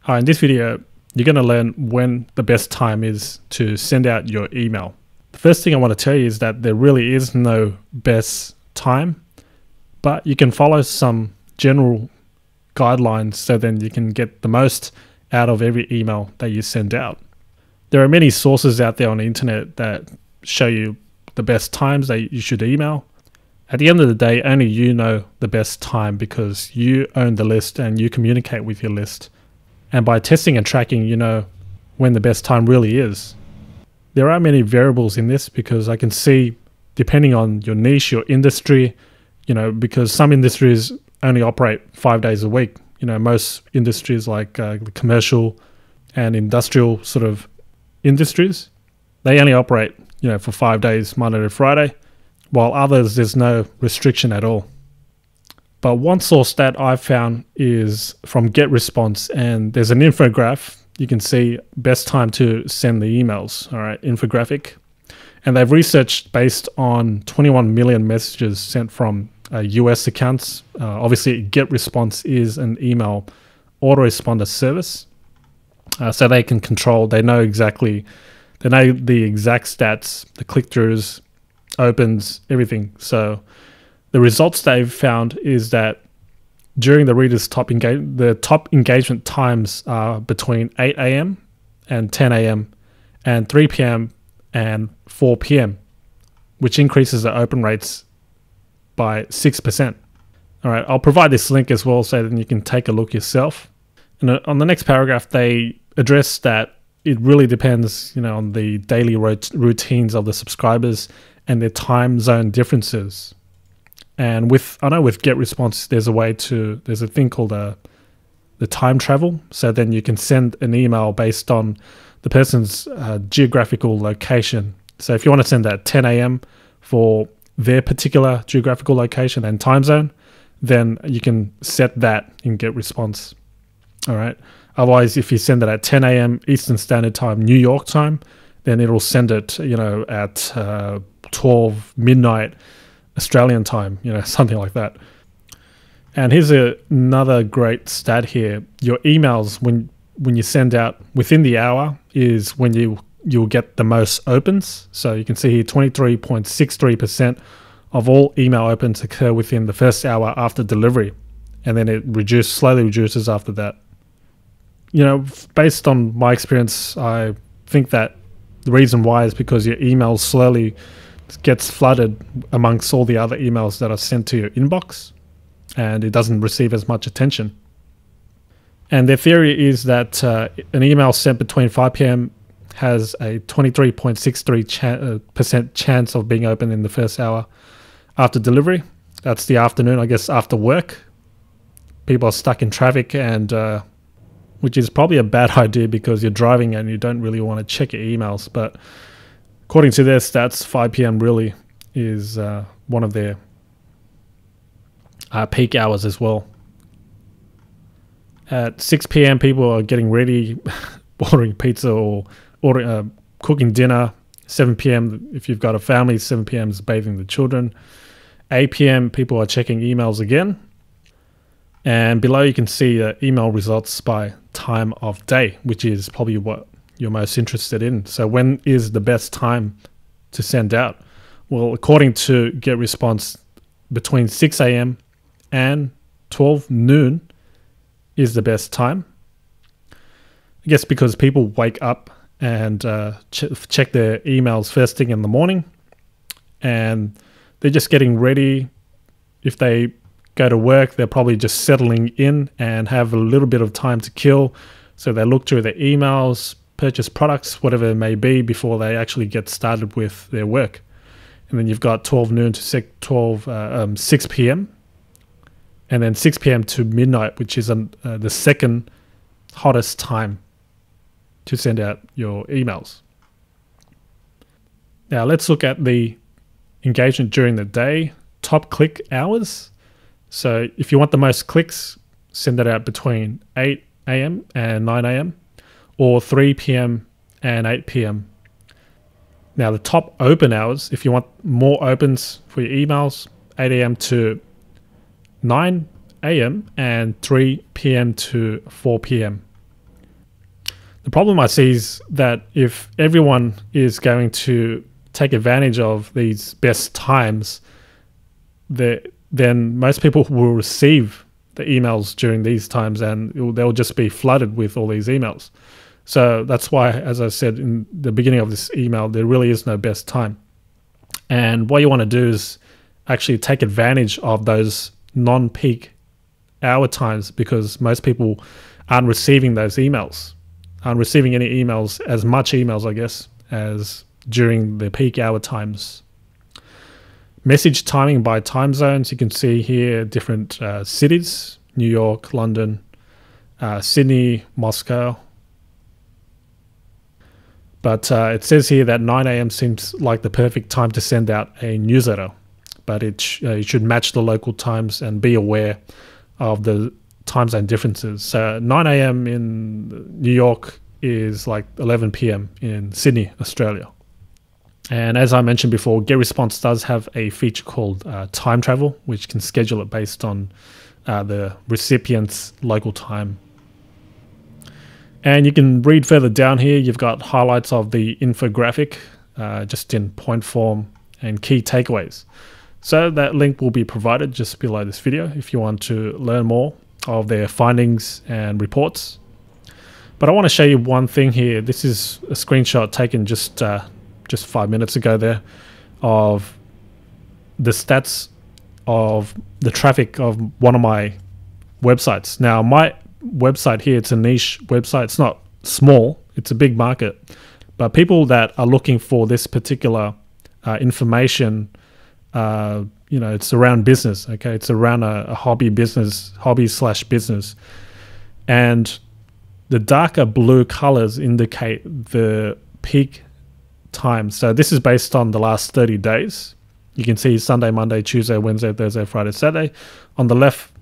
In this video, you're going to learn when the best time is to send out your email. The first thing I want to tell you is that there really is no best time, but you can follow some general guidelines so then you can get the most out of every email that you send out. There are many sources out there on the internet that show you the best times that you should email. At the end of the day, only you know the best time because you own the list and you communicate with your list. And by testing and tracking, you know when the best time really is. There are many variables in this because I can see, depending on your niche, your industry, because some industries only operate 5 days a week. Most industries like the commercial and industrial sort of industries, they only operate, for 5 days, Monday to Friday, while others, there's no restriction at all. But one source that I've found is from GetResponse, and there's an infograph. You can see best time to send the emails, all right, infographic. And they've researched based on 21 million messages sent from US accounts. Obviously, GetResponse is an email autoresponder service. So they can control, they know the exact stats, the click-throughs, opens, everything. So the results they've found is that during the reader's top engagement times are between 8 a.m. and 10 a.m. and 3 p.m. and 4 p.m., which increases the open rates by 6%. All right, I'll provide this link as well so that you can take a look yourself. And on the next paragraph, they address that it really depends, on the daily routines of the subscribers and their time zone differences. And I know with GetResponse, there's a thing called the time travel. So then you can send an email based on the person's geographical location. So if you want to send at 10 a.m. for their particular geographical location and time zone, then you can set that in GetResponse. All right. Otherwise, if you send it at 10 a.m. Eastern Standard Time, New York time, then it'll send it, at 12 midnight Australian time, something like that. And here's another great stat here. Your emails, when you send out within the hour, is when you'll get the most opens. So you can see here 23.63% of all email opens occur within the first hour after delivery. And then it slowly reduces after that. Based on my experience, I think that the reason why is because your email slowly gets flooded amongst all the other emails that are sent to your inbox, and it doesn't receive as much attention. And their theory is that an email sent between 5 p.m. has a 23.63% chance of being opened in the first hour after delivery. That's the afternoon, I guess, after work. People are stuck in traffic, and which is probably a bad idea because you're driving and you don't really want to check your emails. But according to their stats, 5 p.m. really is one of their peak hours as well. At 6 p.m., people are getting ready, ordering pizza or cooking dinner. 7 p.m., if you've got a family, 7 p.m. is bathing the children. 8 p.m., people are checking emails again. And below you can see email results by time of day, which is probably what you're most interested in. So when is the best time to send out? Well, according to GetResponse, between 6 a.m. and 12 noon is the best time. I guess because people wake up and check their emails first thing in the morning, and they're just getting ready. If they go to work, they're probably just settling in and have a little bit of time to kill. So they look through their emails, purchase products, whatever it may be, before they actually get started with their work. And then you've got 12 noon to 6 p.m. and then 6 p.m. to midnight, which is the second hottest time to send out your emails. Now let's look at the engagement during the day, top click hours. So if you want the most clicks, send it out between 8 a.m. and 9 a.m. or 3 p.m. and 8 p.m. Now the top open hours, if you want more opens for your emails, 8 a.m. to 9 a.m. and 3 p.m. to 4 p.m. The problem I see is that if everyone is going to take advantage of these best times, then most people will receive the emails during these times, and they'll just be flooded with all these emails. So that's why, as I said in the beginning of this email, there really is no best time. And what you want to do is actually take advantage of those non-peak hour times, because most people aren't receiving those emails, aren't receiving any emails, as much emails, I guess, as during the peak hour times. Message timing by time zones. You can see here different cities: New York, London, Sydney, Moscow. But it says here that 9 a.m. seems like the perfect time to send out a newsletter, but you should match the local times and be aware of the time zone differences. So 9 a.m. in New York is like 11 p.m. in Sydney, Australia. And as I mentioned before, GetResponse does have a feature called time travel, which can schedule it based on the recipient's local time. And you can read further down here. You've got highlights of the infographic, just in point form, and key takeaways. So that link will be provided just below this video if you want to learn more of their findings and reports. But I want to show you one thing here. This is a screenshot taken just 5 minutes ago there of the stats of the traffic of one of my websites. Now, my website here, it's a niche website. It's not small, it's a big market, but people that are looking for this particular information, it's around business. Okay, it's around a hobby slash business, and the darker blue colors indicate the peak time. So this is based on the last 30 days. You can see Sunday, Monday, Tuesday, Wednesday, Thursday, Friday, Saturday. On the left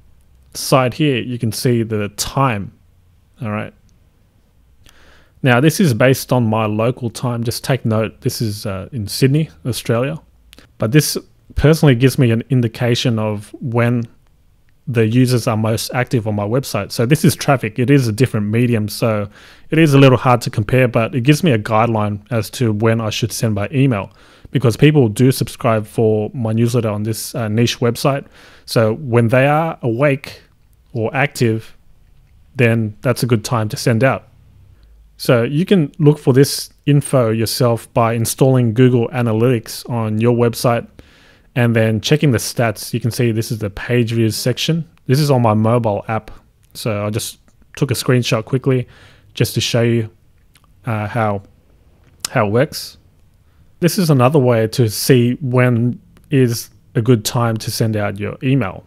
side here, you can see the time. All right. Now, this is based on my local time. Just take note, this is in Sydney, Australia. But this personally gives me an indication of when the users are most active on my website. So this is traffic. It is a different medium, so it is a little hard to compare, but it gives me a guideline as to when I should send by email, because people do subscribe for my newsletter on this niche website. So when they are awake or active, then that's a good time to send out. So you can look for this info yourself by installing Google Analytics on your website and then checking the stats. You can see this is the page views section. This is on my mobile app. So I just took a screenshot quickly just to show you how it works. This is another way to see when is a good time to send out your email.